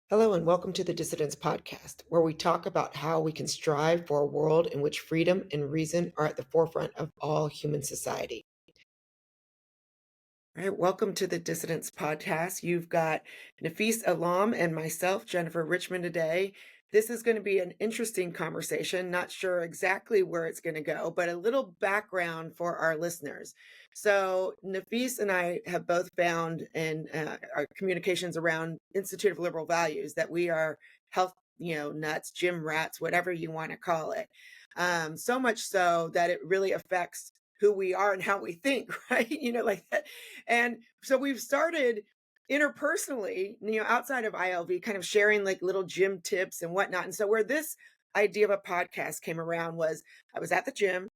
Hello, and welcome to the Dissidents Podcast, where we talk about how we can strive for a world in which freedom and reason are at the forefront of all human society. All right, welcome to the Dissidents Podcast. You've got Nafees Alam and myself, Jennifer Richmond, today. This is going to be an interesting conversation. Not sure exactly where it's going to go, but a little background for our listeners. So, Nafees and I have both found in our communications around Institute of Liberal Values that we are health, nuts, gym rats, whatever you want to call it. So much so that it really affects who we are and how we think, right? Like that. And so we've started interpersonally, outside of ILV, kind of sharing like little gym tips and whatnot. And so where this idea of a podcast came around was I was at the gym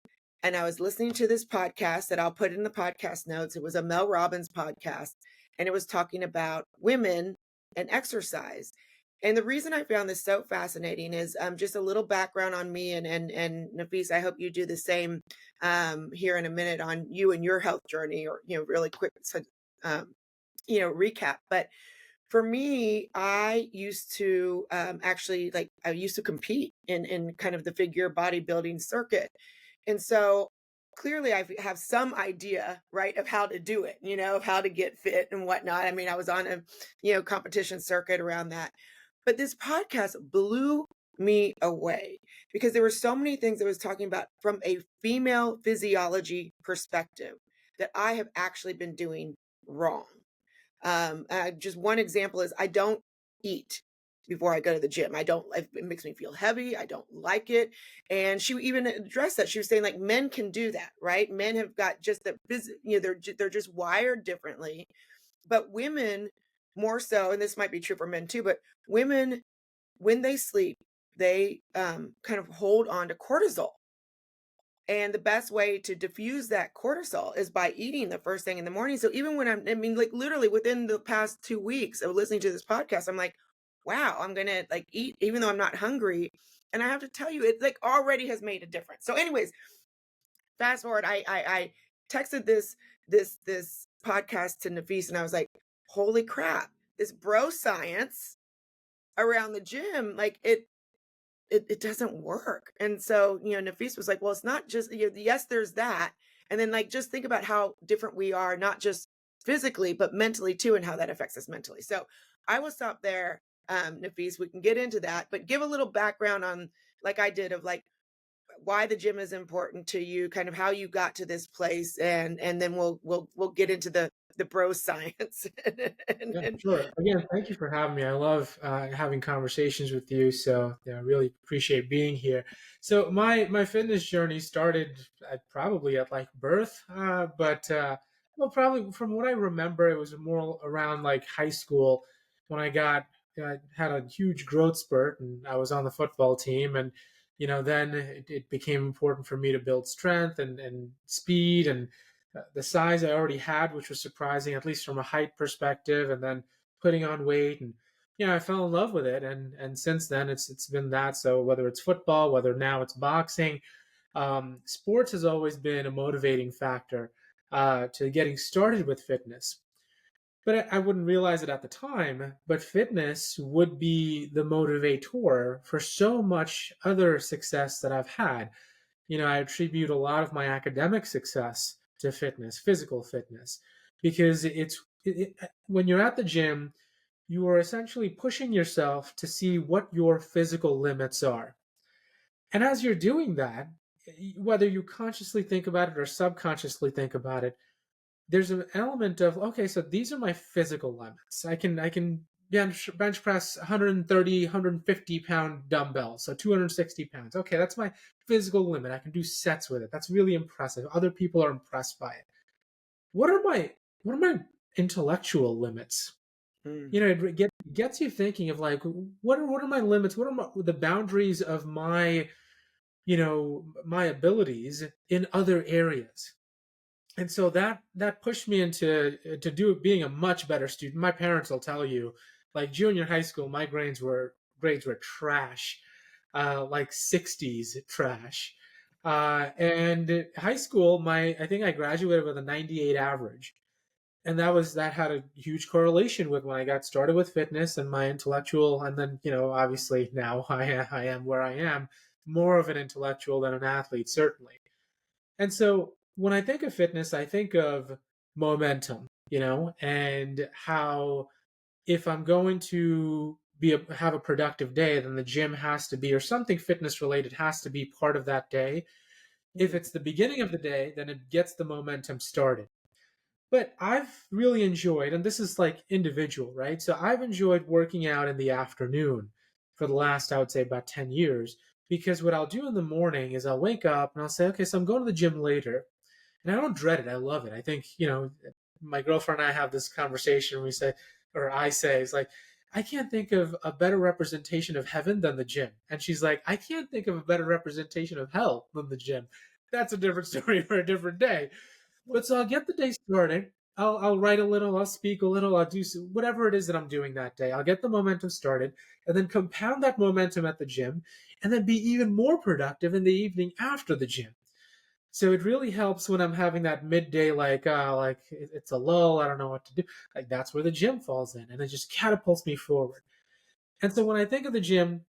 and I was listening to this podcast that I'll put in the podcast notes. It was a Mel Robbins podcast, and it was talking about women and exercise. And the reason I found this so fascinating is just a little background on me and Nafees, I hope you do the same here in a minute on you and your health journey, or really quick um, recap. But for me, I used to actually, like, I used to compete in kind of the figure bodybuilding circuit, and so clearly I have some idea, right, of how to do it, of how to get fit and whatnot. I mean, I was on a competition circuit around that, but this podcast blew me away because there were so many things I was talking about from a female physiology perspective that I have actually been doing wrong. Just one example is I don't eat before I go to the gym. I don't, it makes me feel heavy. I don't like it. And she even addressed that. She was saying like men can do that, right? Men have got just the, they're just wired differently, but women more so, and this might be true for men too, but women, when they sleep, they kind of hold on to cortisol. And the best way to diffuse that cortisol is by eating the first thing in the morning. So even when I mean, like literally within the past 2 weeks of listening to this podcast, I'm like, wow, I'm gonna like eat even though I'm not hungry. And I have to tell you, it like already has made a difference. So, anyways, fast forward, I texted this podcast to Nafees, and I was like, holy crap, this bro science around the gym, like it doesn't work. And so, Nafees was like, well, it's not just, yes, there's that. And then like, just think about how different we are, not just physically, but mentally too, and how that affects us mentally. So I will stop there. Nafees, we can get into that, but give a little background on, like I did, of like why the gym is important to you, kind of how you got to this place, and then we'll get into the bro science. and, Yeah, and sure. Again, thank you for having me. I love having conversations with you. So yeah, I really appreciate being here. So my fitness journey started probably at like birth, but well, probably from what I remember, it was more around like high school when I had a huge growth spurt and I was on the football team, and then it became important for me to build strength and speed and the size I already had, which was surprising, at least from a height perspective, and then putting on weight, and I fell in love with it, and since then it's been that. So whether it's football, whether now it's boxing, sports has always been a motivating factor to getting started with fitness. But I wouldn't realize it at the time. But fitness would be the motivator for so much other success that I've had. I attribute a lot of my academic success to fitness, physical fitness, because when you're at the gym, you are essentially pushing yourself to see what your physical limits are. And as you're doing that, whether you consciously think about it or subconsciously think about it, there's an element of, okay, so these are my physical limits. I can bench press 130, 150 pound dumbbells, so 260 pounds. Okay, that's my physical limit. I can do sets with it. That's really impressive. Other people are impressed by it. What are my intellectual limits? Mm, It gets you thinking of like, what are my limits? What are the boundaries of my abilities in other areas? And so that pushed me into to do being a much better student. My parents will tell you, like junior high school, my grades were trash, like 60s trash. And high school, I think I graduated with a 98 average. And that had a huge correlation with when I got started with fitness and my intellectual, and then obviously now I am where I am, more of an intellectual than an athlete, certainly. And so when I think of fitness, I think of momentum, and how if I'm going to have a productive day, then the gym has to be, or something fitness related has to be part of that day. If Mm. it's the beginning of the day, then it gets the momentum started. But I've really enjoyed, and this is like individual, right? So I've enjoyed working out in the afternoon for the last, I would say, about 10 years. Because what I'll do in the morning is I'll wake up and I'll say, okay, so I'm going to the gym later. And I don't dread it. I love it. I think, my girlfriend and I have this conversation. We say, or I say, it's like, I can't think of a better representation of heaven than the gym. And she's like, I can't think of a better representation of hell than the gym. That's a different story for a different day. But so I'll get the day started. I'll write a little, I'll speak a little, I'll do whatever it is that I'm doing that day. I'll get the momentum started and then compound that momentum at the gym and then be even more productive in the evening after the gym. So it really helps when I'm having that midday, like it's a lull, I don't know what to do. Like that's where the gym falls in and it just catapults me forward. And so when I think of the gym,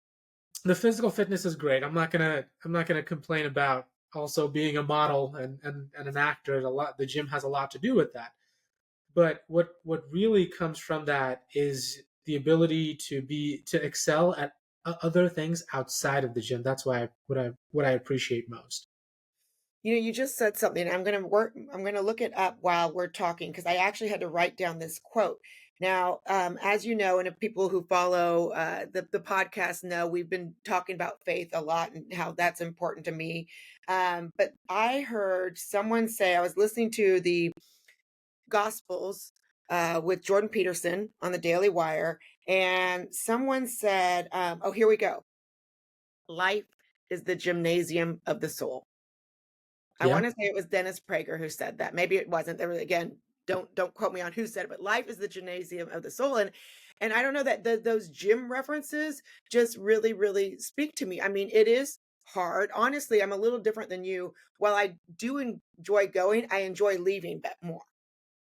the physical fitness is great. I'm not gonna complain about also being a model and an actor. The gym has a lot to do with that. But what really comes from that is the ability to excel at other things outside of the gym. That's what I appreciate most. You just said something. I'm gonna look it up while we're talking because I actually had to write down this quote. Now, as you know, and if people who follow the podcast know, we've been talking about faith a lot and how that's important to me. But I heard someone say, I was listening to the Gospels with Jordan Peterson on the Daily Wire, and someone said, "Oh, here we go. Life is the gymnasium of the soul." I Yeah. wanna say it was Dennis Prager who said that. Maybe it wasn't. There was again, don't quote me on who said it, but life is the gymnasium of the soul, and I don't know that those gym references just really, really speak to me. I mean, it is hard. Honestly, I'm a little different than you. While I do enjoy going, I enjoy leaving bet more.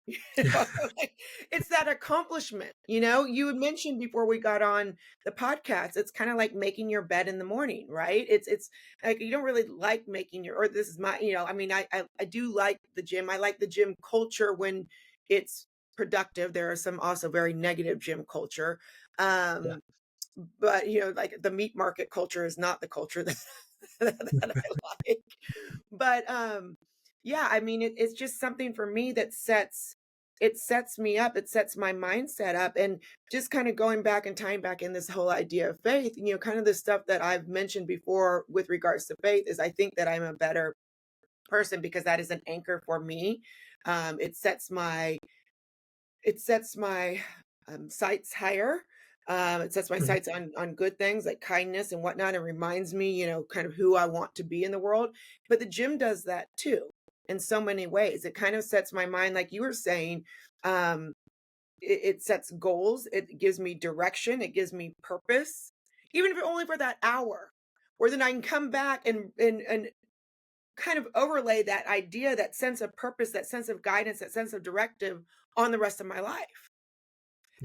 You know, like, it's that accomplishment, you know? You had mentioned before we got on the podcast, it's kinda like making your bed in the morning, right? It's like, you don't really like making your or this is my I mean, I do like the gym. I like the gym culture when it's productive. There are some also very negative gym culture. Yeah. Um, but, like, the meat market culture is not the culture that that I like. But, yeah, I mean, it's just something for me that sets me up, it sets my mindset up, and just kinda going back and tying back in this whole idea of faith, kind of the stuff that I've mentioned before with regards to faith is I think that I'm a better person because that is an anchor for me. It sets my sights higher. It sets my Mhm. sights on good things like kindness and whatnot. It reminds me, kind of who I want to be in the world. But the gym does that too in so many ways. It kind of sets my mind, like you were saying. Um, it sets goals. It gives me direction. It gives me purpose, even if only for that hour. Where then I can come back and kind of overlay that idea, that sense of purpose, that sense of guidance, that sense of directive on the rest of my life.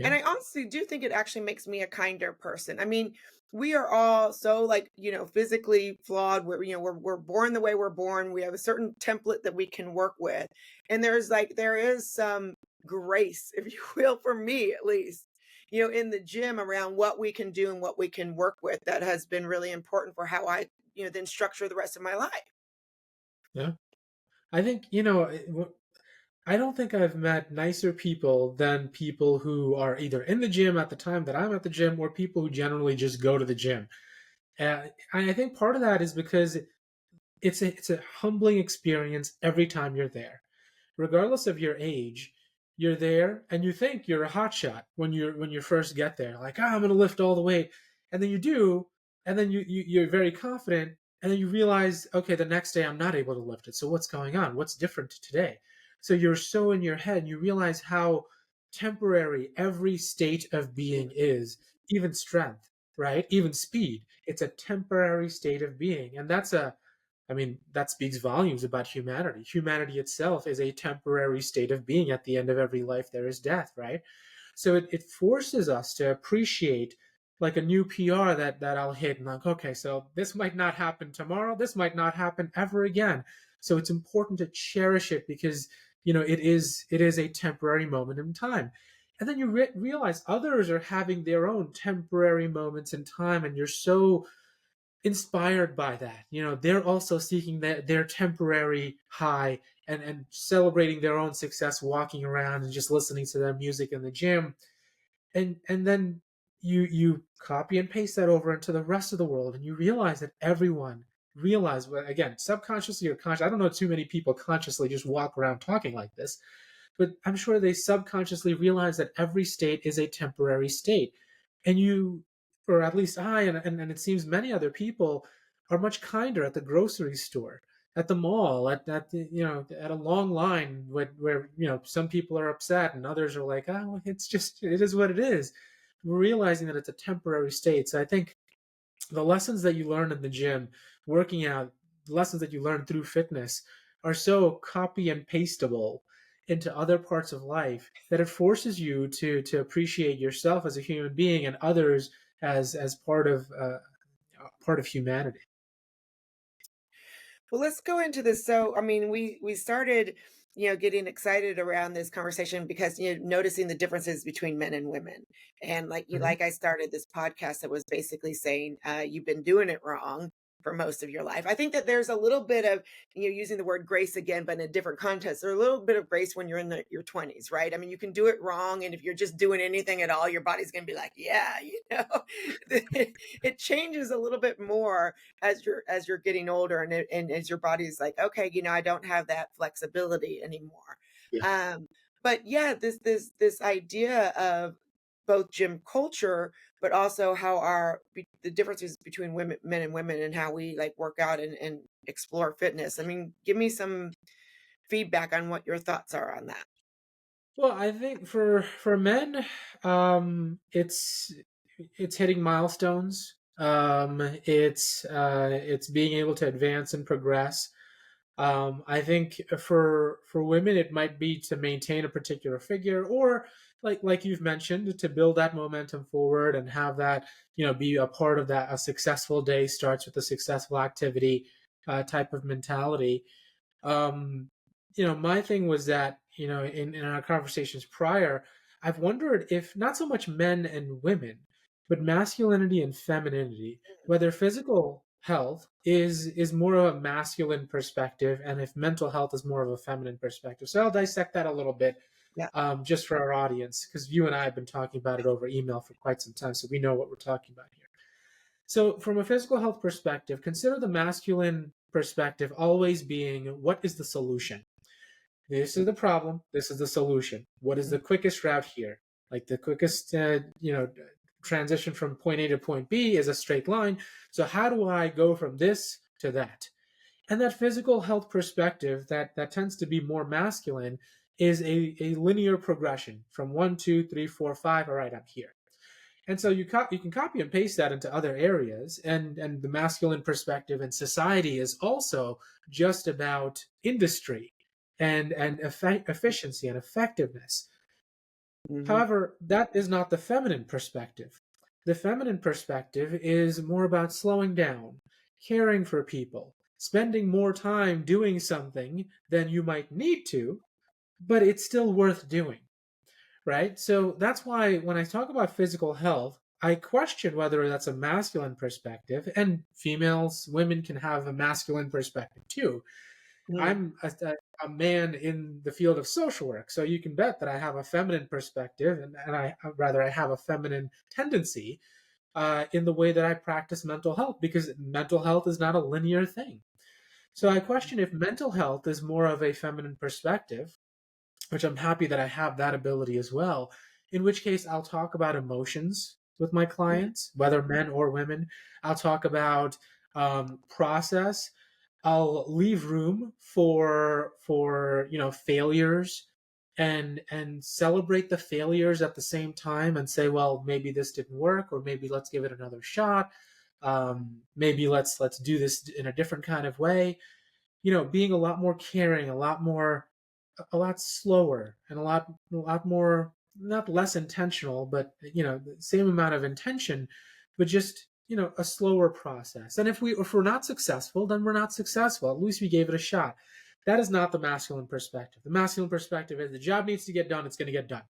And Yeah. I honestly do think it actually makes me a kinder person. I mean, we are all so like, physically flawed. We're born the way we're born. We have a certain template that we can work with. And there is some grace, if you will, for me at least, in the gym around what we can do and what we can work with that has been really important for how I, then structure the rest of my life. Yeah. I think, I don't think I've met nicer people than people who are either in the gym at the time that I'm at the gym or people who generally just go to the gym. And I think part of that is because it's a humbling experience every time you're there. Regardless of your age, you're there and you think you're a hotshot when you first get there. Like, I'm gonna lift all the weight. And then you do, and then you're very confident, and then you realize, okay, the next day I'm not able to lift it. So what's going on? What's different today? So you're so in your head, and you realize how temporary every state of being is, even strength, right? Even speed. It's a temporary state of being. And I mean, that speaks volumes about humanity. Humanity itself is a temporary state of being. At the end of every life, there is death, right? So it forces us to appreciate like a new PR that I'll hit and like, okay, so this might not happen tomorrow. This might not happen ever again. So it's important to cherish it because it is a temporary moment in time. And then you realize others are having their own temporary moments in time, and you're so inspired by that. They're also seeking their temporary high and celebrating their own success, walking around and just listening to their music in the gym. And then you copy and paste that over into the rest of the world, and you realize that everyone realize, well, again, subconsciously or conscious, I don't know too many people consciously just walk around talking like this, but I'm sure they subconsciously realize that every state is a temporary state. And you, or at least I, and it seems many other people, are much kinder at the grocery store, at the mall, at a long line where some people are upset and others are like, oh, it is what it is. We're realizing that it's a temporary state. So I think the lessons that you learn in the gym, working out, the lessons that you learn through fitness are so copy and pastable into other parts of life that it forces you to appreciate yourself as a human being and others as part of humanity. Well, let's go into this. So, I mean, we started, getting excited around this conversation because noticing the differences between men and women, and Mhm. like I started this podcast that was basically saying you've been doing it wrong for most of your life. I think that there's a little bit of using the word grace again, but in a different context. There's a little bit of grace when you're in your 20s, right? I mean, you can do it wrong, and if you're just doing anything at all, your body's going to be like, yeah, it changes a little bit more as you're getting older, and as your body's like, okay, I don't have that flexibility anymore. Yeah. um but yeah, this idea of both gym culture, but also how the differences between men and women, and how we like work out and explore fitness. I mean, give me some feedback on what your thoughts are on that. Well, I think for men, it's hitting milestones. It's being able to advance and progress. I think for women, it might be to maintain a particular figure, or like you've mentioned, to build that momentum forward and have that be a part of that. A successful day starts with a successful activity, type of mentality. um my thing was that in our conversations prior, I've wondered if not so much men and women, but masculinity and femininity, whether physical health is more of a masculine perspective and if mental health is more of a feminine perspective. So I'll dissect that a little bit, Yeah. just for our audience, because you and I have been talking about it over email for quite some time, so we know what we're talking about here. So, from a physical health perspective, consider the masculine perspective always being, what is the solution? This is the problem. This is the solution. What is the quickest route here? Like the quickest, transition from point A to point B is a straight line. So, how do I go from this to that? And that physical health perspective that tends to be more masculine is a linear progression from one, two, three, four, five. All right, I'm here. And so you can copy and paste that into other areas, and the masculine perspective in society is also just about industry and efficiency and effectiveness. Hmm. However, that is not the feminine perspective. The feminine perspective is more about slowing down, caring for people, spending more time doing something than you might need to, but it's still worth doing, right? So that's why when I talk about physical health, I question whether that's a masculine perspective, and females, women can have a masculine perspective too. I'm a man in the field of social work, so you can bet that I have a feminine perspective, and I have a feminine tendency, in the way that I practice mental health, because mental health is not a linear thing. So I question if mental health is more of a feminine perspective, which I'm happy that I have that ability as well. In which case, I'll talk about emotions with my clients, whether men or women. I'll talk about, process. I'll leave room for failures, and celebrate the failures at the same time and say, well, maybe this didn't work, or maybe let's give it another shot. Maybe let's do this in a different kind of way. Being a lot more caring, a lot slower, and a lot more, not less intentional, but the same amount of intention, but just a slower process. And if we're not successful, then we're not successful. At least we gave it a shot. That is not the masculine perspective. The masculine perspective is the job needs to get done, it's going to get done.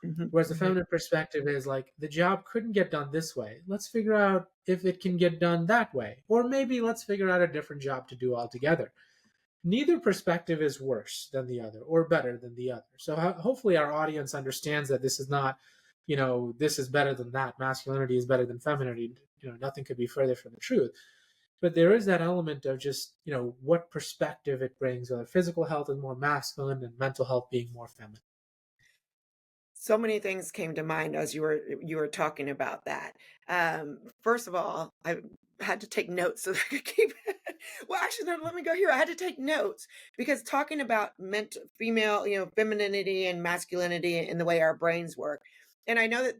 Mhm, Whereas the mhm. feminine perspective is like, the job couldn't get done this way. Let's figure out if it can get done that way. Or maybe let's figure out a different job to do altogether. Neither perspective is worse than the other or better than the other. So hopefully our audience understands that this is not, this is better than that. Masculinity is better than femininity. Nothing could be further from the truth. But there is that element of just, what perspective it brings, whether physical health is more masculine and mental health being more feminine. So many things came to mind as you were talking about that. First of all, I had to take notes so that I could keep well, actually, no, let me go here. I had to take notes because talking about female, femininity and masculinity and the way our brains work. And I know that,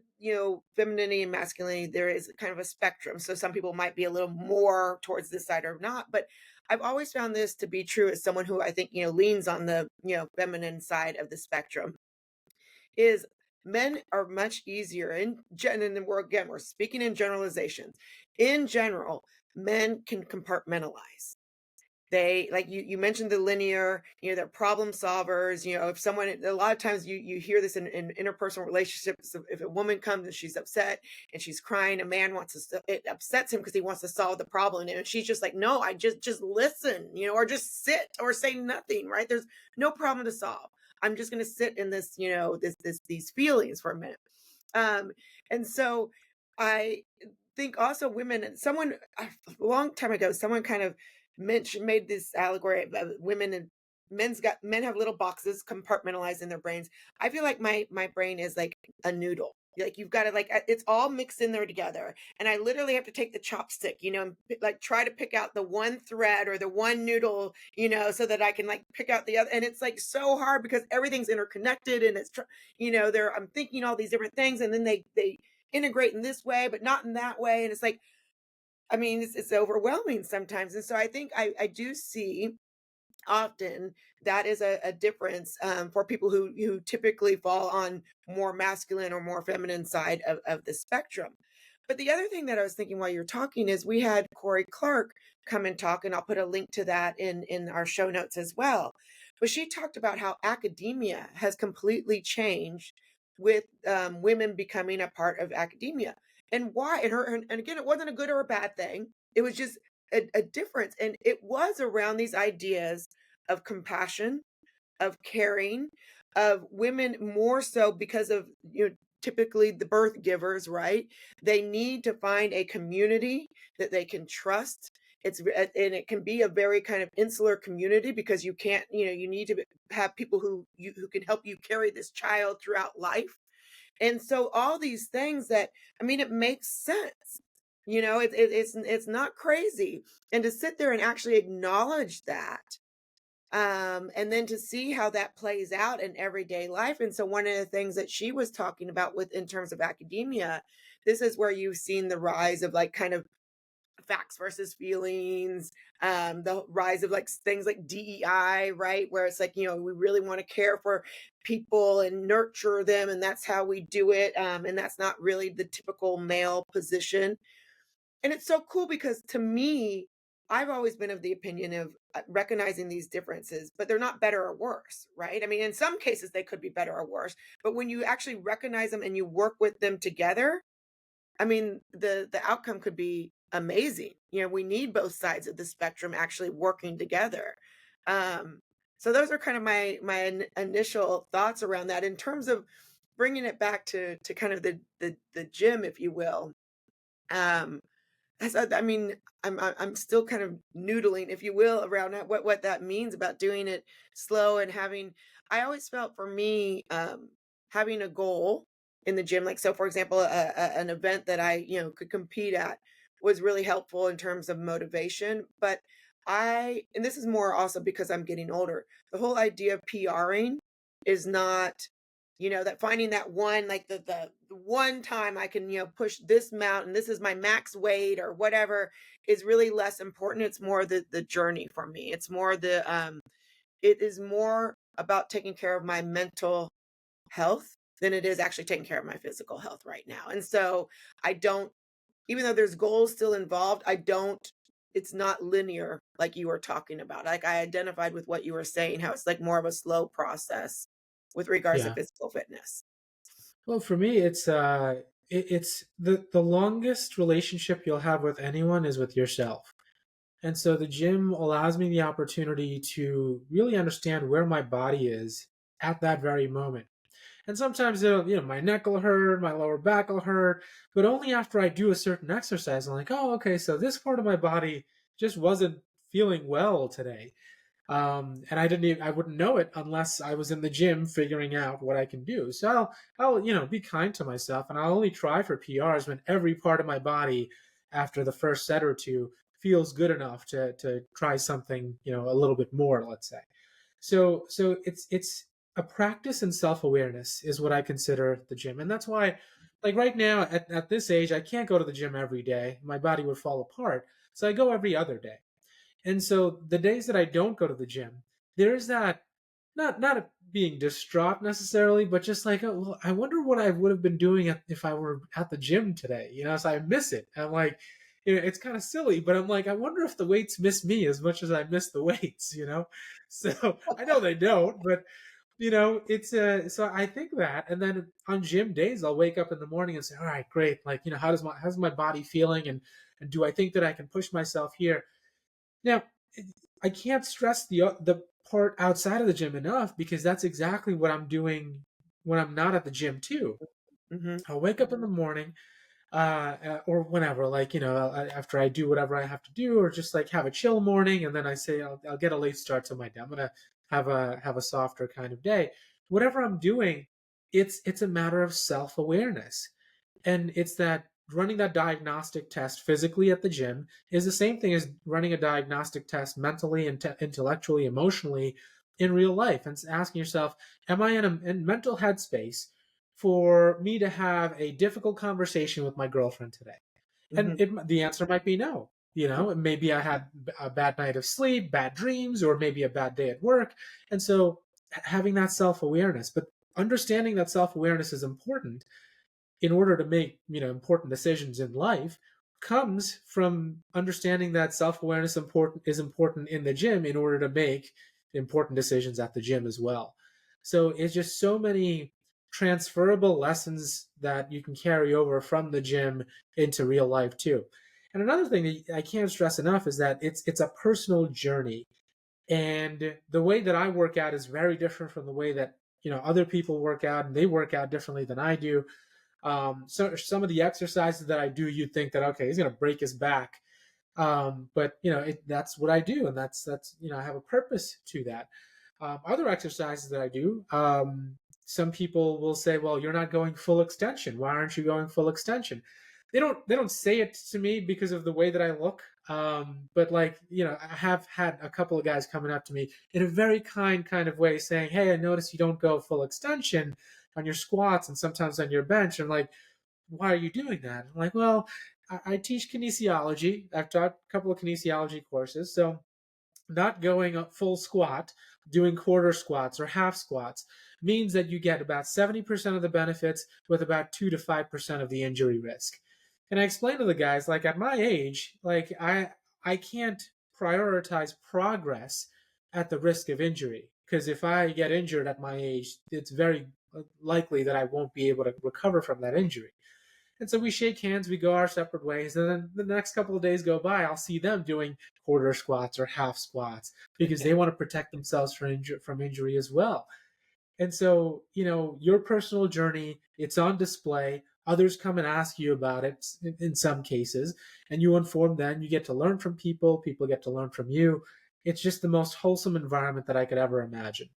femininity and masculinity, there is kind of a spectrum. So some people might be a little more towards this side or not. But I've always found this to be true as someone who I think, leans on the, feminine side of the spectrum is men are much easier and we're speaking in generalizations. In general, men can compartmentalize. They like you mentioned the linear, they're problem solvers. If someone a lot of times you hear this in interpersonal relationships. If a woman comes and she's upset and she's crying, a man wants it upsets him because he wants to solve the problem. And she's just like, no, I just listen, or just sit or say nothing, right? There's no problem to solve. I'm just gonna sit in this, these feelings for a minute. Um, and so I think also women and someone a long time ago, someone kind of made this allegory of women and men have little boxes compartmentalized in their brains. I feel like my brain is like a noodle. Like you've got to it's all mixed in there together. And I literally have to take the chopstick, and like try to pick out the one thread or the one noodle, so that I can like pick out the other. And it's like so hard because everything's interconnected and there I'm thinking all these different things and then they integrate in this way, but not in that way. And it's like, I mean, it's overwhelming sometimes. And so I think I do see often that is a difference for people who typically fall on more masculine or more feminine side of the spectrum. But the other thing that I was thinking while you're talking is we had Corey Clark come and talk, and I'll put a link to that in our show notes as well. But she talked about how academia has completely changed with women becoming a part of academia and why. And again, it wasn't a good or a bad thing. It was just a difference, and it was around these ideas of compassion, of caring, of women more so because of, typically the birth givers, right? They need to find a community that they can trust. And it can be a very kind of insular community because you can't, you need to have people who can help you carry this child throughout life. And so all these things that, I mean, it makes sense. It's not crazy. And to sit there and actually acknowledge that, and then to see how that plays out in everyday life. And so one of the things that she was talking about with in terms of academia, this is where you've seen the rise of like kind of facts versus feelings, the rise of like things like DEI, right? Where it's like, we really want to care for people and nurture them, and that's how we do it. And that's not really the typical male position. And it's so cool because to me, I've always been of the opinion of recognizing these differences, but they're not better or worse, right? I mean, in some cases they could be better or worse, but when you actually recognize them and you work with them together, I mean, the outcome could be amazing. We need both sides of the spectrum actually working together. Um, so those are kind of my initial thoughts around that in terms of bringing it back to kind of the gym, if you will. Um, I mean, I'm still kind of noodling, if you will, around what that means about doing it slow and having. I always felt for me, having a goal in the gym, like so, for example, an event that I could compete at was really helpful in terms of motivation. But and this is more also because I'm getting older. The whole idea of PRing is not. that finding that one, like the one time I can, push this mountain, this is my max weight or whatever, is really less important. It's more the journey for me. It is more about taking care of my mental health than it is actually taking care of my physical health right now. And so I don't, even though there's goals still involved, it's not linear like you were talking about. Like I identified with what you were saying, how it's like more of a slow process with regards to Yeah. physical fitness. Well, for me, it's the longest relationship you'll have with anyone is with yourself. And so the gym allows me the opportunity to really understand where my body is at that very moment. And sometimes my neck will hurt, my lower back will hurt, but only after I do a certain exercise, I'm like, oh, okay, so this part of my body just wasn't feeling well today. And I wouldn't know it unless I was in the gym figuring out what I can do. So I'll be kind to myself, and I'll only try for PRs when every part of my body, after the first set or two, feels good enough to try something, a little bit more, let's say. So it's a practice in self-awareness is what I consider the gym. And that's why, like right now at this age, I can't go to the gym every day. My body would fall apart. So I go every other day. And so the days that I don't go to the gym, there's that not being distraught necessarily, but just like, oh, well, I wonder what I would have been doing if I were at the gym today. So I miss it. And I'm like, it's kind of silly, but I'm like, I wonder if the weights miss me as much as I miss the weights. So I know they don't, but it's so I think that, and then on gym days, I'll wake up in the morning and say, all right, great. Like, how's my body feeling, and do I think that I can push myself here? Now, I can't stress the part outside of the gym enough because that's exactly what I'm doing when I'm not at the gym too. Mhm. I'll wake up in the morning, or whenever, like after I do whatever I have to do, or just like have a chill morning, and then I say I'll get a late start to my day. I'm gonna have a softer kind of day. Whatever I'm doing, it's a matter of self awareness, and it's that running that diagnostic test physically at the gym is the same thing as running a diagnostic test mentally and intellectually, emotionally in real life, and asking yourself, am I in a mental headspace for me to have a difficult conversation with my girlfriend today? And Mhm. the answer might be no. Maybe I had a bad night of sleep, bad dreams, or maybe a bad day at work. And so having that self awareness, but understanding that self awareness is important in order to make important decisions in life, comes from understanding that self-awareness is important in the gym in order to make important decisions at the gym as well. So it's just so many transferable lessons that you can carry over from the gym into real life too. And another thing that I can't stress enough is that it's a personal journey, and the way that I work out is very different from the way that other people work out, and they work out differently than I do. So some of the exercises that I do, you think that okay, he's going to break his back, but that's what I do, and that's I have a purpose to that. Other exercises that I do, some people will say, "Well, you're not going full extension. Why aren't you going full extension?" They don't say it to me because of the way that I look, but like I have had a couple of guys coming up to me in a very kind of way, saying, "Hey, I noticed you don't go full extension on your squats and sometimes on your bench." I'm like, why are you doing that? I'm like, well, I teach kinesiology. I've taught a couple of kinesiology courses. So not going up full squat, doing quarter squats or half squats means that you get about 70% of the benefits with about 2 to 5% of the injury risk. And I explain to the guys, like at my age, like I can't prioritize progress at the risk of injury, because if I get injured at my age, it's very likely that I won't be able to recover from that injury. And so we shake hands, we go our separate ways, and then the next couple of days go by, I'll see them doing quarter squats or half squats because they want to protect themselves from injury as well. And so, your personal journey, it's on display. Others come and ask you about it in some cases, and you inform them. You get to learn from people, people get to learn from you. It's just the most wholesome environment that I could ever imagine.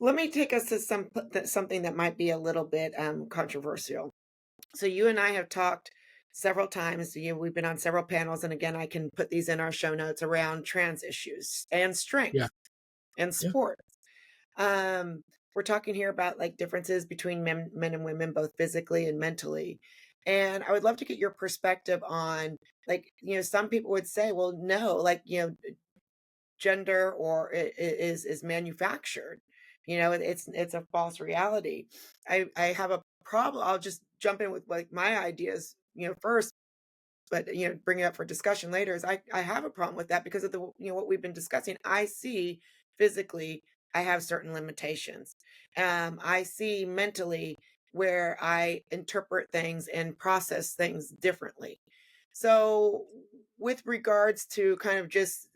Let me take us to something that might be a little bit controversial. So you and I have talked several times. We've been on several panels, and again, I can put these in our show notes around trans issues and Yeah, strength and yeah, sport. Um, we're talking here about like differences between men and women, both physically and mentally. And I would love to get your perspective on, like, some people would say, well, no, like, gender is manufactured. It's a false reality. I have a problem. I'll just jump in with like my ideas, first, but bring it up for discussion later. Is I have a problem with that because of the what we've been discussing. I see physically I have certain limitations. I see mentally where I interpret things and process things differently. So, with regards to kind of just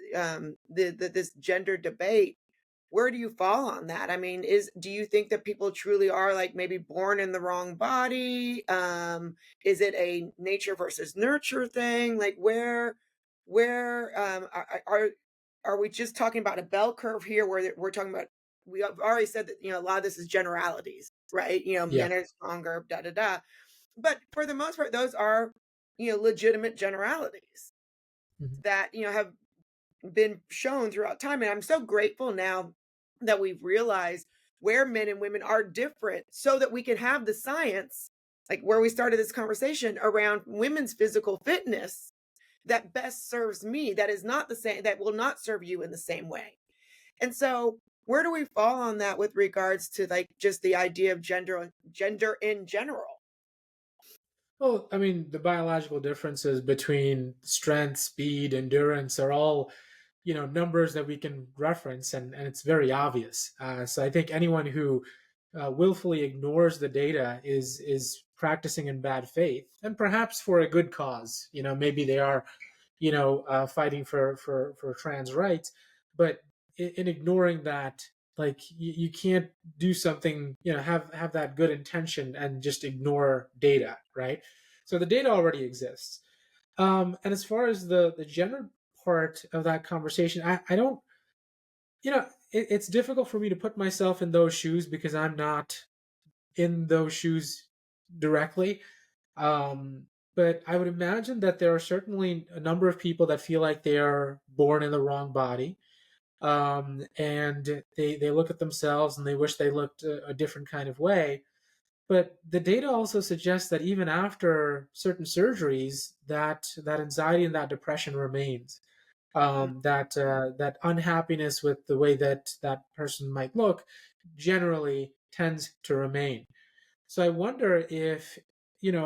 this gender debate, where do you fall on that? I mean, is do you think that people truly are like maybe born in the wrong body? Is it a nature versus nurture thing? Like where are we just talking about a bell curve here where we're talking about we have already said that a lot of this is generalities, right? Yeah. Men are stronger, da da da. But for the most part, those are legitimate generalities Mhm. that have been shown throughout time. And I'm so grateful now that we've realized where men and women are different so that we can have the science, like where we started this conversation around women's physical fitness that best serves me, that is not the same, that will not serve you in the same way. And so, where do we fall on that with regards to like just the idea of gender in general? Well, I mean, the biological differences between strength, speed, endurance are all, numbers that we can reference, and it's very obvious. So I think anyone who willfully ignores the data is practicing in bad faith, and perhaps for a good cause. Maybe they are, fighting for trans rights, but in ignoring that, like you can't do something, have that good intention and just ignore data, right? So the data already exists. And as far as the gender part of that conversation, I don't, it's difficult for me to put myself in those shoes because I'm not in those shoes directly. Um, but I would imagine that there are certainly a number of people that feel like they are born in the wrong body. And they look at themselves and they wish they looked a different kind of way. But the data also suggests that even after certain surgeries, that anxiety and that depression remains. That unhappiness with the way that that person might look generally tends to remain. So I wonder if,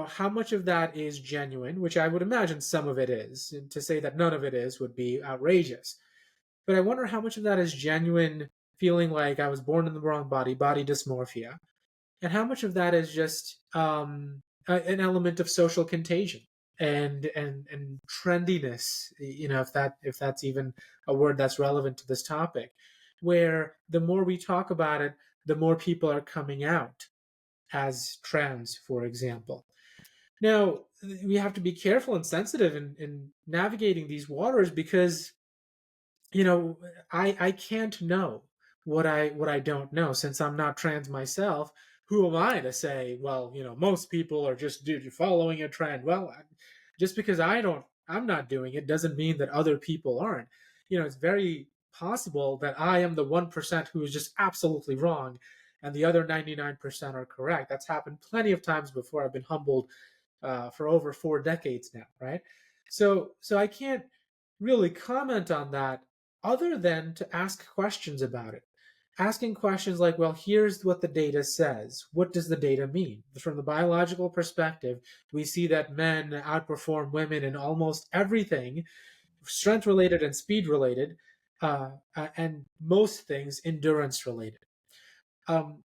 how much of that is genuine, which I would imagine some of it is. And to say that none of it is would be outrageous. But I wonder how much of that is genuine feeling like I was born in the wrong body, body dysmorphia, and how much of that is just an element of social contagion and trendiness, if that's even a word that's relevant to this topic, where the more we talk about it, the more people are coming out as trans, for example. Now, we have to be careful and sensitive in navigating these waters because, you know, I can't know what I don't know since I'm not trans myself. Who am I to say, well, most people are just following a trend? Well, just because I'm not doing it doesn't mean that other people aren't. It's very possible that I am the 1% who is just absolutely wrong and the other 99% are correct. That's happened plenty of times before. I've been humbled for over 4 decades now, right? So I can't really comment on that other than to ask questions about it. Asking questions like, well, here's what the data says. What does the data mean? From the biological perspective, we see that men outperform women in almost everything, strength related and speed related, and most things endurance related.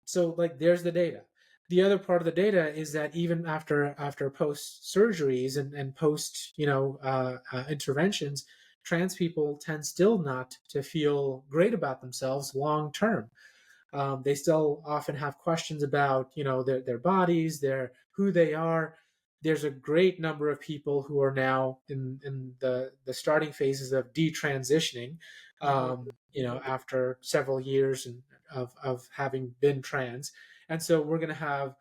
So like there's the data. The other part of the data is that even after post surgeries and post interventions, trans people tend still not to feel great about themselves long term. They still often have questions about their bodies, their who they are. There's a great number of people who are now in the starting phases of detransitioning, Mhm. after several years of having been trans. And so we're going to have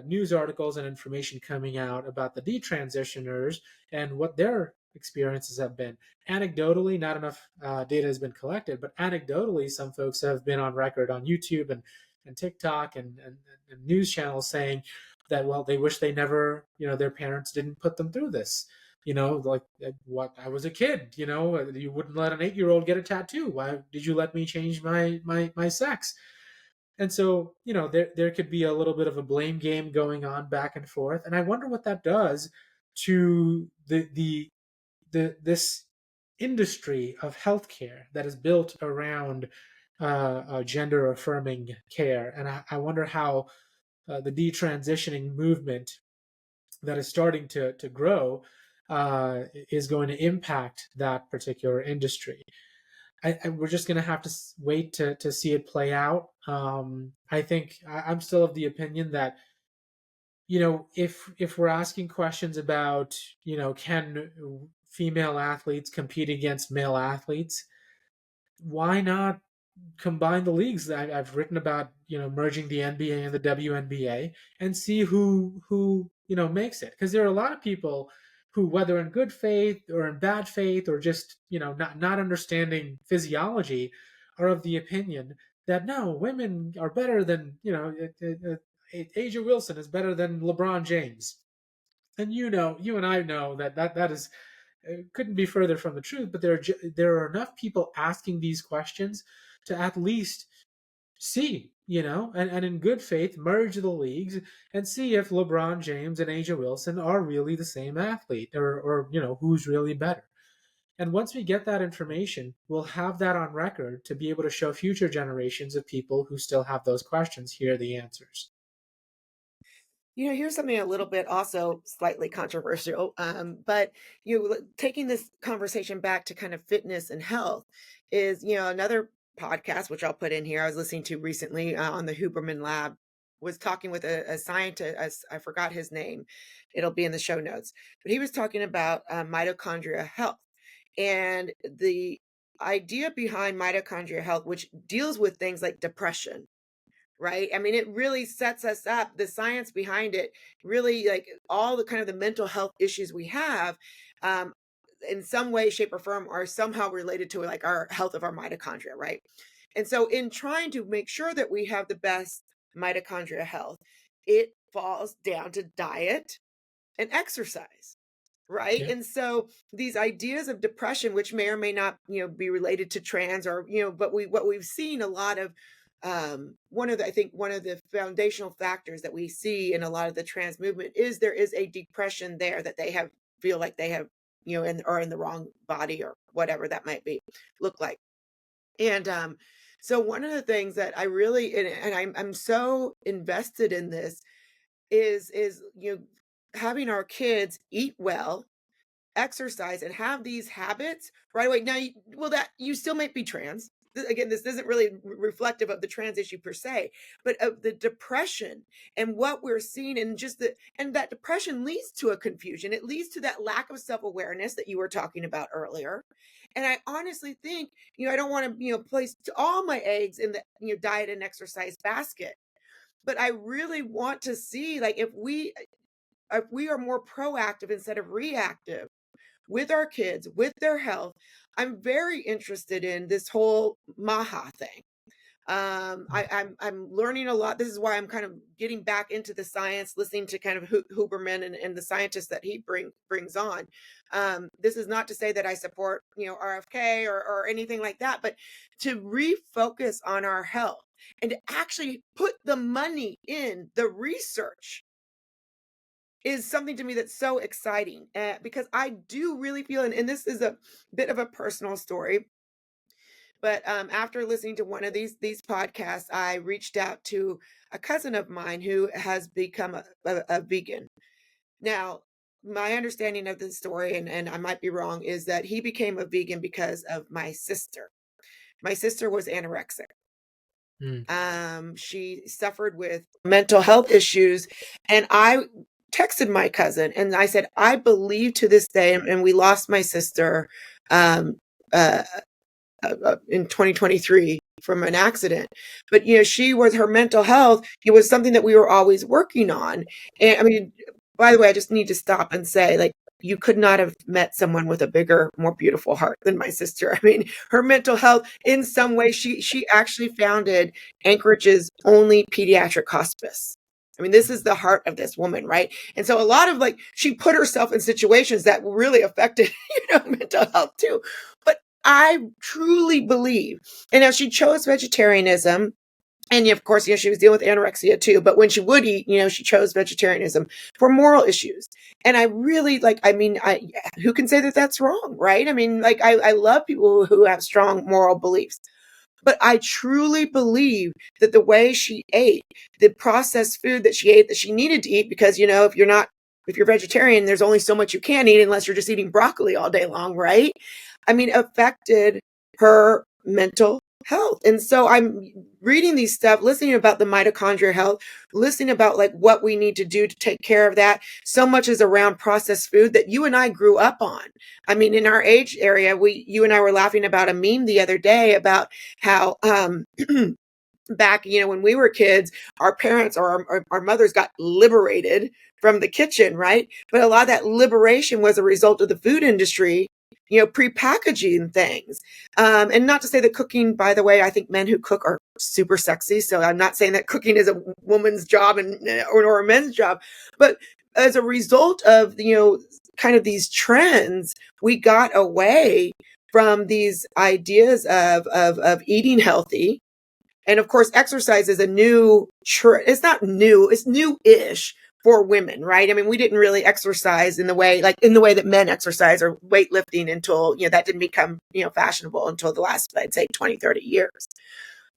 news articles and information coming out about the detransitioners and what their experiences have been. Anecdotally, not enough data has been collected, but anecdotally, some folks have been on record on YouTube and and TikTok and news channels saying that, well, they wish they never, their parents didn't put them through this. Like, what, I was a kid, you wouldn't let an 8-year-old get a tattoo. Why did you let me change my sex? And so, there could be a little bit of a blame game going on back and forth. And I wonder what that does to this industry of healthcare that is built around gender affirming care. And I wonder how the detransitioning movement that is starting to grow is going to impact that particular industry. We're just going to have to wait to see it play out. I think I'm still of the opinion that, if we're asking questions about, can female athletes compete against male athletes, why not combine the leagues? I've written about, merging the NBA and the WNBA and see who makes it, because there are a lot of people who, whether in good faith or in bad faith or just not understanding physiology, are of the opinion that no, women are better than, Asia Wilson is better than LeBron James. And you and I know that is, it couldn't be further from the truth. But there are enough people asking these questions to at least see, and in good faith merge the leagues and see if LeBron James and Asia Wilson are really the same athlete, or who's really better. And once we get that information, we'll have that on record to be able to show future generations of people who still have those questions here are the answers. Here's something a little bit also slightly controversial, but taking this conversation back to kind of fitness and health is, another podcast, which I'll put in here. I was listening to recently on the Huberman Lab, was talking with a scientist. I forgot his name. It'll be in the show notes, but he was talking about mitochondria health and the idea behind mitochondria health, which deals with things like depression. Right. I mean, it really sets us up. The science behind it, really, like all the kind of the mental health issues we have, um, in some way, shape, or form, are somehow related to like our health of our mitochondria. Right. And so, in trying to make sure that we have the best mitochondria health, it falls down to diet and exercise. Right. Yeah. And so these ideas of depression, which may or may not, be related to trans, or, but what we've seen a lot of, I think one of the foundational factors that we see in a lot of the trans movement is there is a depression there, that they feel like they have, or in the wrong body, or whatever that might be, look like. And so one of the things that I really, and I'm so invested in this, is having our kids eat well, exercise, and have these habits right away. Now, that you still might be trans. Again, this isn't really reflective of the trans issue per se, but of the depression and what we're seeing, and and that depression leads to a confusion. It leads to that lack of self-awareness that you were talking about earlier. And I honestly think, I don't want to, place all my eggs in the, diet and exercise basket, but I really want to see, like, if we are more proactive instead of reactive with our kids, with their health. I'm very interested in this whole MAHA thing. I'm learning a lot. This is why I'm kind of getting back into the science, listening to kind of Huberman and the scientists that he brings on. This is not to say that I support, RFK or anything like that, but to refocus on our health and to actually put the money in the research is something to me that's so exciting, because I do really feel, and this is a bit of a personal story, but after listening to one of these podcasts, I reached out to a cousin of mine who has become a vegan. Now, my understanding of the story, and I might be wrong, is that he became a vegan because of my sister. My sister was anorexic. Mm. She suffered with mental health issues, and I texted my cousin and I said, I believe to this day, and we lost my sister um, uh, in 2023 from an accident. But, her mental health, it was something that we were always working on. And I mean, by the way, I just need to stop and say, like, you could not have met someone with a bigger, more beautiful heart than my sister. I mean, her mental health, in some way, she actually founded Anchorage's only pediatric hospice. I mean, this is the heart of this woman, right? And so a lot of like, she put herself in situations that really affected, mental health too. But I truly believe, and now she chose vegetarianism. And of course, she was dealing with anorexia too. But when she would eat, she chose vegetarianism for moral issues. And I really who can say that that's wrong, right? I mean, I love people who have strong moral beliefs. But I truly believe that the way she ate, the processed food that she ate, that she needed to eat, because, if you're vegetarian, there's only so much you can eat unless you're just eating broccoli all day long, right? I mean, affected her mental health. And so I'm reading these stuff, listening about the mitochondrial health, listening about like what we need to do to take care of that. So much is around processed food that you and I grew up on. I mean, in our age area, you and I were laughing about a meme the other day about how, back, when we were kids, our parents or our mothers got liberated from the kitchen, right? But a lot of that liberation was a result of the food industry, pre-packaging things. And not to say that cooking, by the way, I think men who cook are super sexy. So I'm not saying that cooking is a woman's job or a men's job, but as a result of, kind of these trends, we got away from these ideas of eating healthy. And of course, exercise is a new, it's not new, it's new-ish for women, right? I mean, we didn't really exercise in the way that men exercise or weightlifting until, that didn't become, fashionable until the last, I'd say 20, 30 years.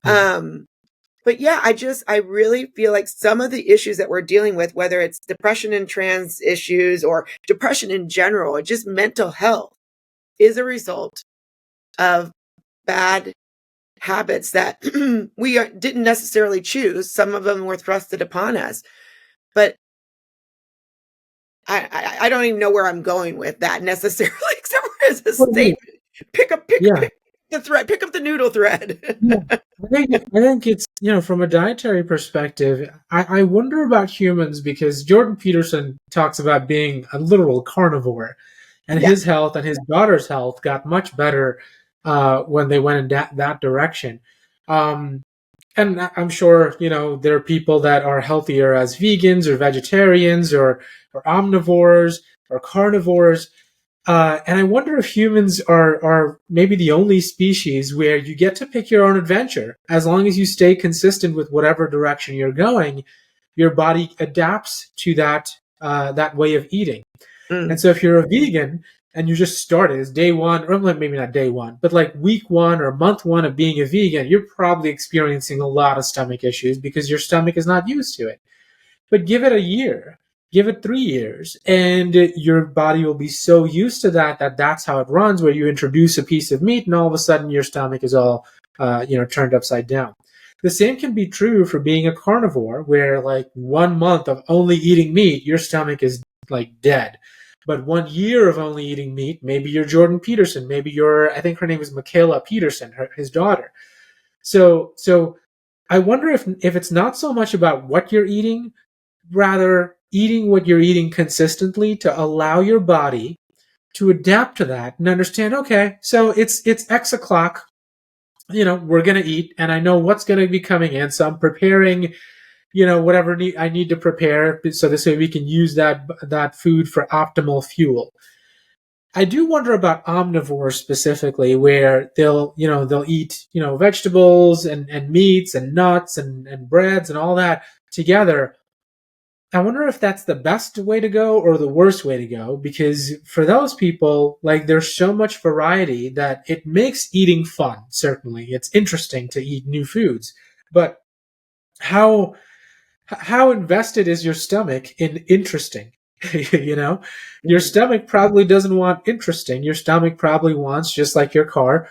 But yeah, I really feel like some of the issues that we're dealing with, whether it's depression and trans issues or depression in general, or just mental health, is a result of bad habits that we didn't necessarily choose. Some of them were thrusted upon us, but I don't even know where I'm going with that necessarily, except for as a statement. Pick up the thread, pick up the noodle thread. Yeah. I think it's, from a dietary perspective, I wonder about humans because Jordan Peterson talks about being a literal carnivore, and his health and his daughter's health got much better when they went in that direction. And I'm sure, there are people that are healthier as vegans or vegetarians or omnivores or carnivores. And I wonder if humans are maybe the only species where you get to pick your own adventure. As long as you stay consistent with whatever direction you're going, your body adapts to that way of eating. And so if you're a vegan and you just started as day one, or maybe not day one, but like week one or month one of being a vegan, you're probably experiencing a lot of stomach issues because your stomach is not used to it. But give it a year, give it 3 years, and your body will be so used to that's how it runs, where you introduce a piece of meat and all of a sudden your stomach is all, turned upside down. The same can be true for being a carnivore, where like 1 month of only eating meat, your stomach is like dead. But 1 year of only eating meat, maybe you're Jordan Peterson, maybe I think her name is Michaela Peterson, his daughter. So I wonder if it's not so much about what you're eating, rather eating what you're eating consistently to allow your body to adapt to that and understand, okay, so it's X o'clock, we're going to eat, and I know what's going to be coming in, so I'm preparing whatever I need to prepare, so this way we can use that food for optimal fuel. I do wonder about omnivores specifically, where they'll eat, vegetables and meats and nuts and breads and all that together. I wonder if that's the best way to go or the worst way to go, because for those people, like, there's so much variety that it makes eating fun. Certainly, it's interesting to eat new foods, but how invested is your stomach in interesting? Your stomach probably doesn't want interesting. Your stomach probably wants, just like your car,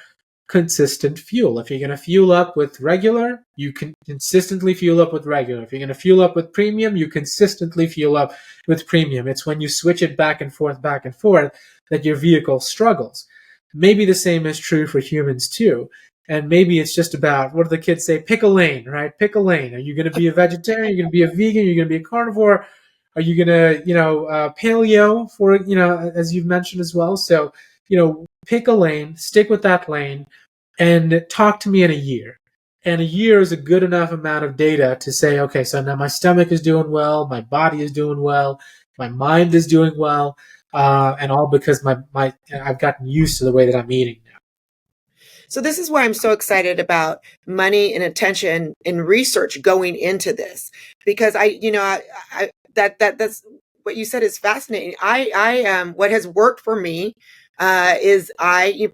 consistent fuel. If you're going to fuel up with regular, you can consistently fuel up with regular. If you're going to fuel up with premium, you consistently fuel up with premium. It's when you switch it back and forth that your vehicle struggles. Maybe the same is true for humans too. And maybe it's just about, what do the kids say? Pick a lane, right? Pick a lane. Are you going to be a vegetarian? Are you going to be a vegan? Are you going to be a carnivore? Are you gonna, paleo for, as you've mentioned as well? So, pick a lane, stick with that lane, and talk to me in a year. And a year is a good enough amount of data to say, okay, so now my stomach is doing well, my body is doing well, my mind is doing well, and all because my I've gotten used to the way that I'm eating now. So this is why I'm so excited about money and attention and research going into this, because I that's what you said is fascinating. What has worked for me is kind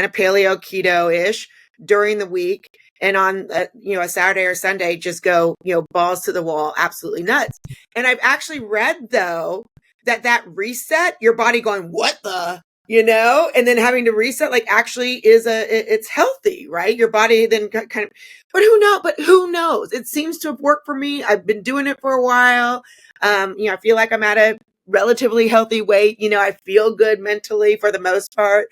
of paleo keto ish during the week, and on a Saturday or Sunday just go balls to the wall, absolutely nuts. And I've actually read though that reset your body going what the and then having to reset like actually it's healthy, right? Your body then kind of, but who knows, it seems to have worked for me. I've been doing it for a while. I feel like I'm at a relatively healthy weight. I feel good mentally for the most part.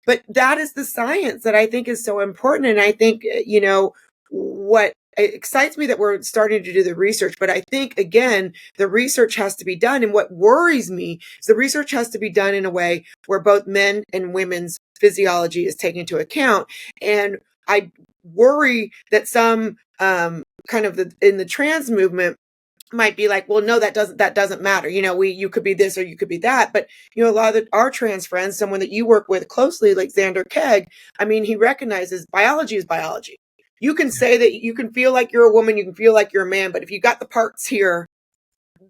But that is the science that I think is so important. And I think, what excites me that we're starting to do the research, but I think again, the research has to be done. And what worries me is the research has to be done in a way where both men and women's physiology is taken into account. And I worry that some kind of in the trans movement might be like, well, no, that doesn't matter. You could be this or you could be that. But a lot of our trans friends, someone that you work with closely, like Xander Kegg, I mean, he recognizes biology is biology. You can say that you can feel like you're a woman, you can feel like you're a man, but if you got the parts here,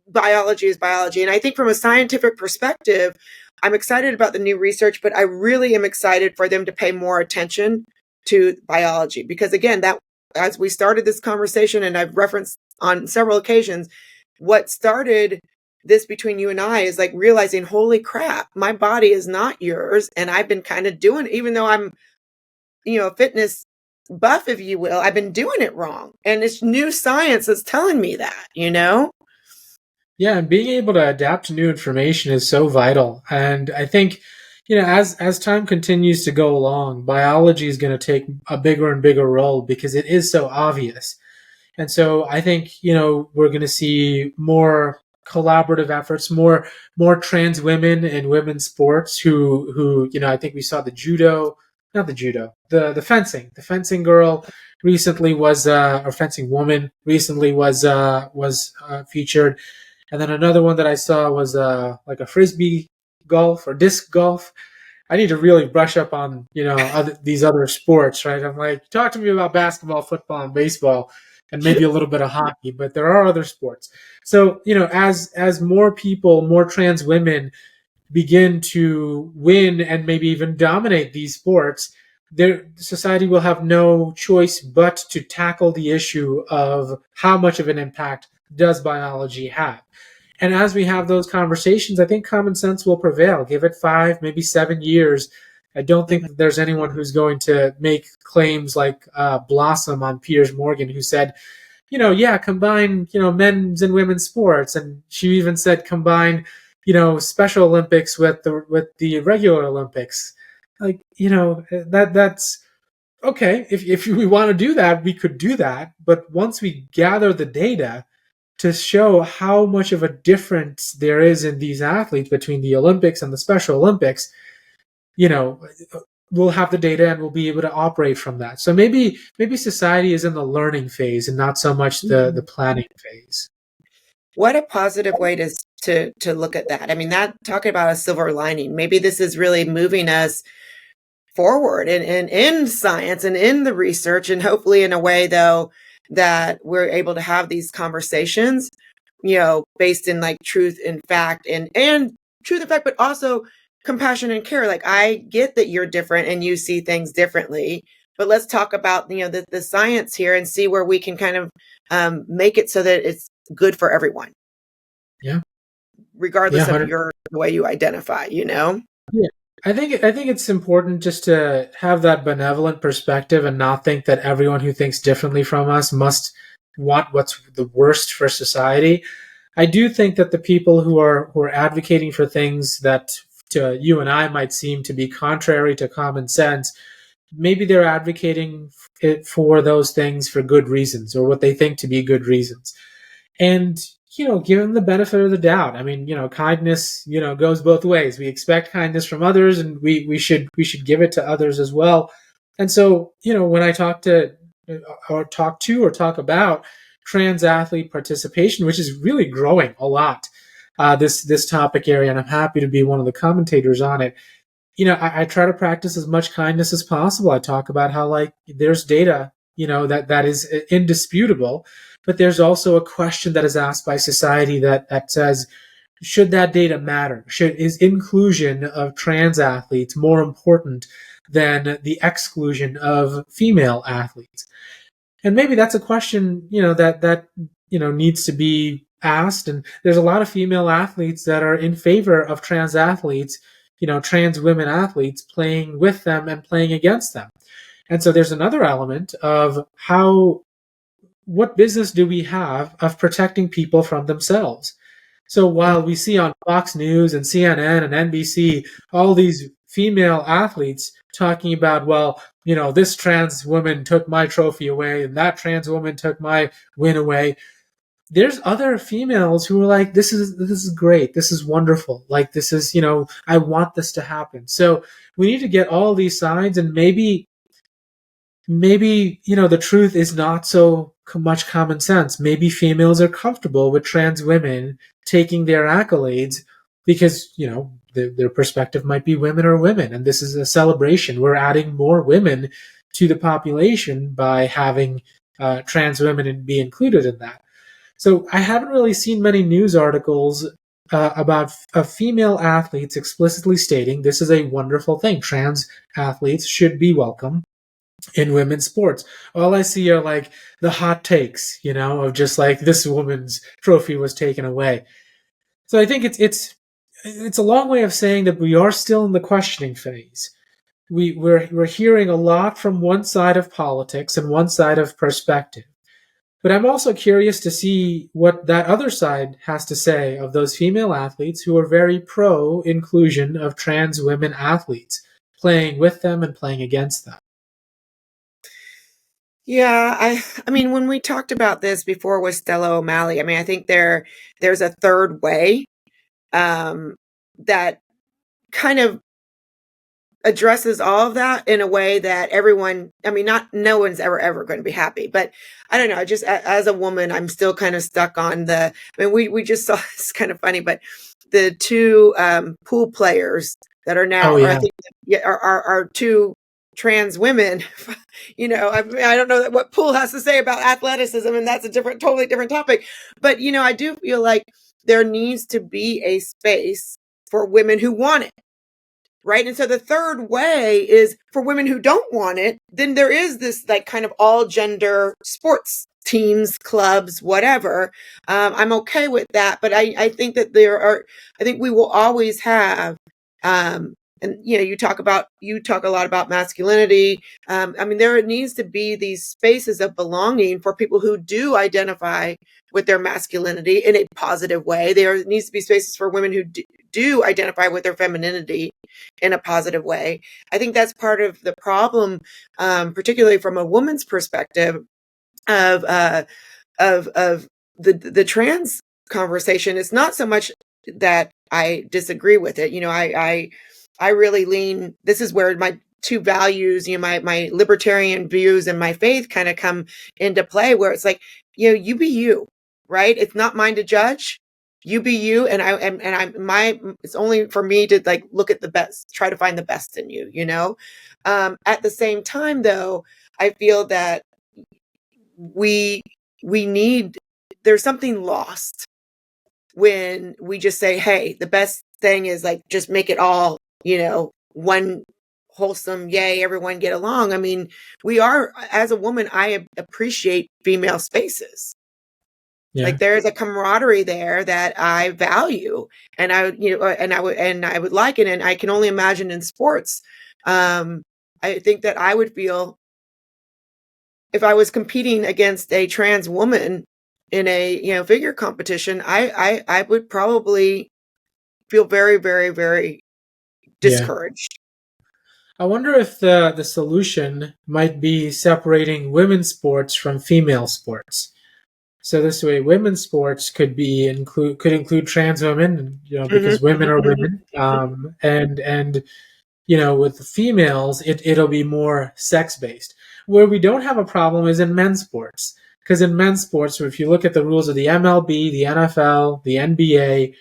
biology is biology. And I think from a scientific perspective, I'm excited about the new research, but I really am excited for them to pay more attention to biology, because again, that as we started this conversation, and I've referenced on several occasions, what started this between you and I is like realizing, holy crap, my body is not yours. And I've been kind of doing, even though I'm, a fitness buff, if you will, I've been doing it wrong. And it's new science that's telling me that. Yeah, and being able to adapt to new information is so vital. And I think, as time continues to go along, biology is going to take a bigger and bigger role because it is so obvious. And so I think, we're going to see more collaborative efforts, more trans women in women's sports who, I think we saw not the judo, the fencing girl recently was, or fencing woman recently was featured. And then another one that I saw was like a frisbee golf or disc golf. I need to really brush up on these other sports, right? I'm like, talk to me about basketball, football, and baseball, and maybe a little bit of hockey, but there are other sports. So as more people, more trans women begin to win and maybe even dominate these sports, their society will have no choice but to tackle the issue of how much of an impact does biology have. And as we have those conversations, I think common sense will prevail. Give it 5, maybe 7 years. I don't think that there's anyone who's going to make claims like Blossom on Piers Morgan, who said, yeah, combine, men's and women's sports. And she even said combine, Special Olympics with the regular Olympics. Like, that's okay. If we want to do that, we could do that. But once we gather the data to show how much of a difference there is in these athletes between the Olympics and the Special Olympics, we'll have the data and we'll be able to operate from that. So maybe society is in the learning phase and not so much the planning phase. What a positive way to look at that. I mean, that talking about a silver lining. Maybe this is really moving us forward in science and in the research, and hopefully in a way though that we're able to have these conversations, based in like truth and fact, and truth and fact, but also compassion and care. Like, I get that you're different and you see things differently, but let's talk about the science here and see where we can kind of make it so that it's good for everyone, Yeah. regardless of Yeah. the way you identify. Yeah. I think it's important just to have that benevolent perspective and not think that everyone who thinks differently from us must want what's the worst for society. I do think that the people who are advocating for things that to you and I might seem to be contrary to common sense, maybe they're advocating it for those things for good reasons or what they think to be good reasons. And give them the benefit of the doubt. I mean, kindness, goes both ways. We expect kindness from others, and we should give it to others as well. And so, when I talk about trans athlete participation, which is really growing a lot, this topic area, and I'm happy to be one of the commentators on it. I try to practice as much kindness as possible. I talk about how, like, there's data, that is indisputable, but there's also a question that is asked by society that says, should that data matter? Is inclusion of trans athletes more important than the exclusion of female athletes? And maybe that's a question, that needs to be asked. And there's a lot of female athletes that are in favor of trans athletes, trans women athletes, playing with them and playing against them. And so there's another element of what business do we have of protecting people from themselves? So while we see on Fox News and CNN and NBC all these female athletes talking about, well, this trans woman took my trophy away and that trans woman took my win away, there's other females who are like, this is great, this is wonderful, like, this is, I want this to happen. So we need to get all these sides, and maybe the truth is not so much common sense. Maybe females are comfortable with trans women taking their accolades because their perspective might be women are women, and this is a celebration. We're adding more women to the population by having trans women and be included in that. So I haven't really seen many news articles about female athletes explicitly stating this is a wonderful thing. Trans athletes should be welcome in women's sports. All I see are like the hot takes, of just like, this woman's trophy was taken away. So I think it's a long way of saying that we are still in the questioning phase. We're hearing a lot from one side of politics and one side of perspective. But I'm also curious to see what that other side has to say of those female athletes who are very pro inclusion of trans women athletes, playing with them and playing against them. Yeah, I mean, when we talked about this before with Stella O'Malley, I mean, I think there's a third way that kind of addresses all of that in a way that everyone, I mean, not no one's ever going to be happy, but I don't know, just as a woman, I'm still kind of stuck on I mean, we just saw, it's kind of funny, but the two pool players that are now, Oh or I yeah, think, yeah, are two trans women. I mean, I don't know what pool has to say about athleticism, and that's a totally different topic. But I do feel like there needs to be a space for women who want it. Right. And so the third way is for women who don't want it, then there is this like kind of all gender sports teams, clubs, whatever. I'm okay with that. But I think that I think we will always have, and you talk a lot about masculinity. I mean, there needs to be these spaces of belonging for people who do identify with their masculinity in a positive way. There needs to be spaces for women who do identify with their femininity in a positive way. I think that's part of the problem, particularly from a woman's perspective of the trans conversation. It's not so much that I disagree with it. I really lean. This is where my two values, my libertarian views and my faith kind of come into play, where it's like, you be you, right? It's not mine to judge. You be you, and it's only for me to like look at the best, try to find the best in you. At the same time, though, I feel that we need there's something lost when we just say, hey, the best thing is like just make it all, one wholesome, yay, everyone get along. I mean, as a woman, I appreciate female spaces. yeah, Like there's a camaraderie there that I value, and I would like it. And I can only imagine in sports, I think that I would feel if I was competing against a trans woman in a figure competition, I would probably feel very, very, very yeah. discouraged. I wonder if the solution might be separating women's sports from female sports. So this way, women's sports could include trans women, Mhm, because women mhm, are mhm. women, and with the females, it'll be more sex based. Where we don't have a problem is in men's sports, because in men's sports, if you look at the rules of the MLB, the NFL, the NBA,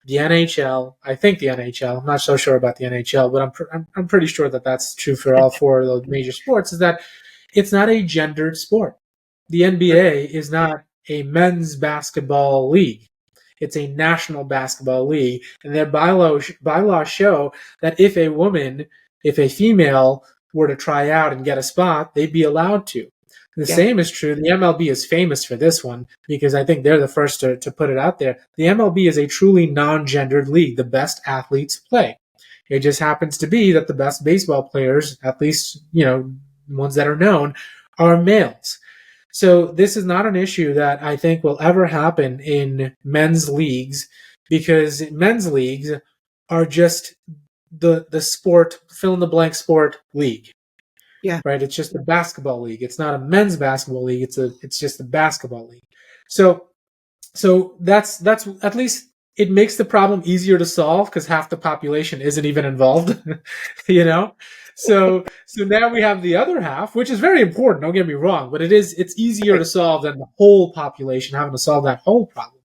the NHL, I think the NHL, I'm not so sure about the NHL, but I'm pretty sure that that's true for all four of those major sports, is that it's not a gendered sport. The NBA is not a men's basketball league. It's a national basketball league, and their bylaws show that if a female were to try out and get a spot, they'd be allowed to. The Yeah, same is true. The MLB is famous for this one because I think they're the first to put it out there. The MLB is a truly non gendered league. The best athletes play. It just happens to be that the best baseball players, at least, ones that are known, are males. So this is not an issue that I think will ever happen in men's leagues, because men's leagues are just the sport, fill in the blank sport league, yeah. right? It's just a basketball league. It's not a men's basketball league. It's just a basketball league. So that's at least it makes the problem easier to solve because half the population isn't even involved, you know. So now we have the other half, which is very important. Don't get me wrong, but it's easier Right. to solve than the whole population having to solve that whole problem.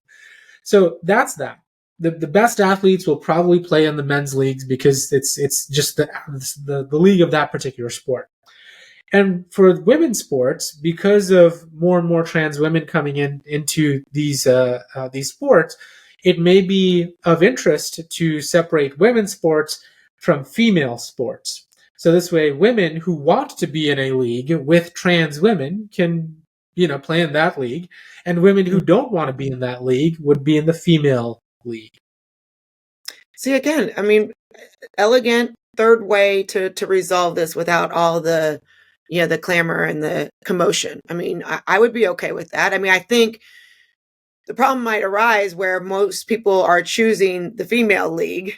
So that's that. The best athletes will probably play in the men's leagues because it's just the league of that particular sport. And for women's sports, because of more and more trans women coming into these sports, it may be of interest to separate women's sports from female sports. So this way, women who want to be in a league with trans women can, play in that league, and women who Mm. don't want to be in that league would be in the female league. See, again, I mean, elegant third way to resolve this without all the yeah, the clamor and the commotion. I mean, I would be okay with that. I mean, I think the problem might arise where most people are choosing the female league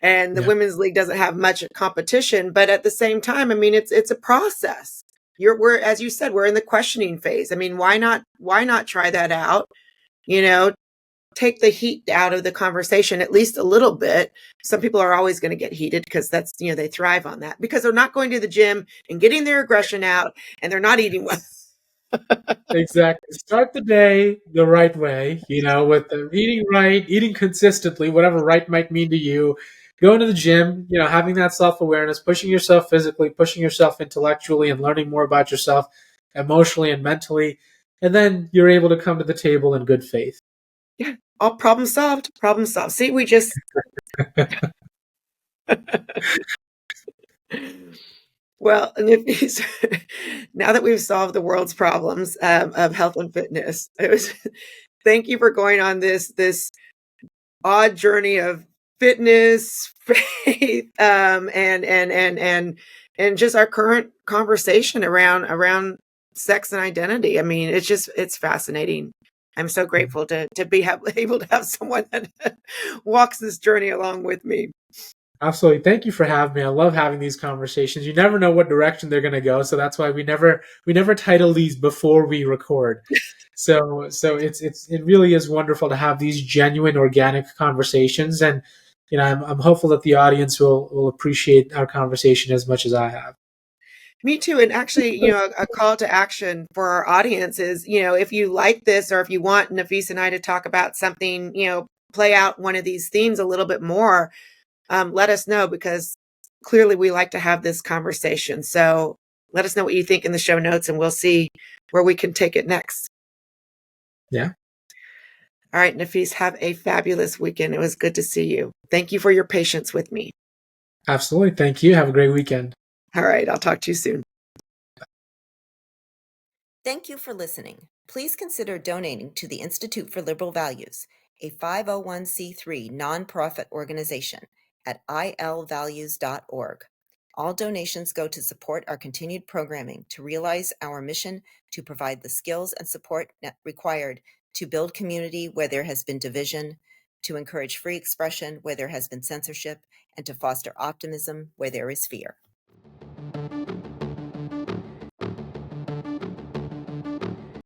and the Yeah, women's league doesn't have much competition, but at the same time, I mean, it's a process. We're as you said, we're in the questioning phase. I mean, why not try that out? You know, take the heat out of the conversation at least a little bit. Some people are always going to get heated because that's, they thrive on that because they're not going to the gym and getting their aggression out and they're not eating well. exactly. Start the day the right way, with the eating right, eating consistently, whatever right might mean to you. Going to the gym, having that self awareness, pushing yourself physically, pushing yourself intellectually, and learning more about yourself emotionally and mentally. And then you're able to come to the table in good faith. Yeah, all problem solved, problem solved. See, we just well, and if now that we've solved the world's problems of health and fitness, it was thank you for going on this odd journey of fitness, faith, and just our current conversation around sex and identity. I mean, it's fascinating. I'm so grateful to be able to have someone that walks this journey along with me. Absolutely. Thank you for having me. I love having these conversations. You never know what direction they're going to go, so that's why we never title these before we record. So it really is wonderful to have these genuine organic conversations, and I'm hopeful that the audience will appreciate our conversation as much as I have. Me too. And actually, a call to action for our audience is, if you like this or if you want Nafees and I to talk about something, play out one of these themes a little bit more, let us know because clearly we like to have this conversation. So let us know what you think in the show notes and we'll see where we can take it next. Yeah, All right, Nafees, have a fabulous weekend. It was good to see you. Thank you for your patience with me. absolutely. Thank you. Have a great weekend. All right, I'll talk to you soon. Thank you for listening. Please consider donating to the Institute for Liberal Values, a 501c3 nonprofit organization at ilvalues.org. All donations go to support our continued programming to realize our mission to provide the skills and support required to build community where there has been division, to encourage free expression where there has been censorship, and to foster optimism where there is fear.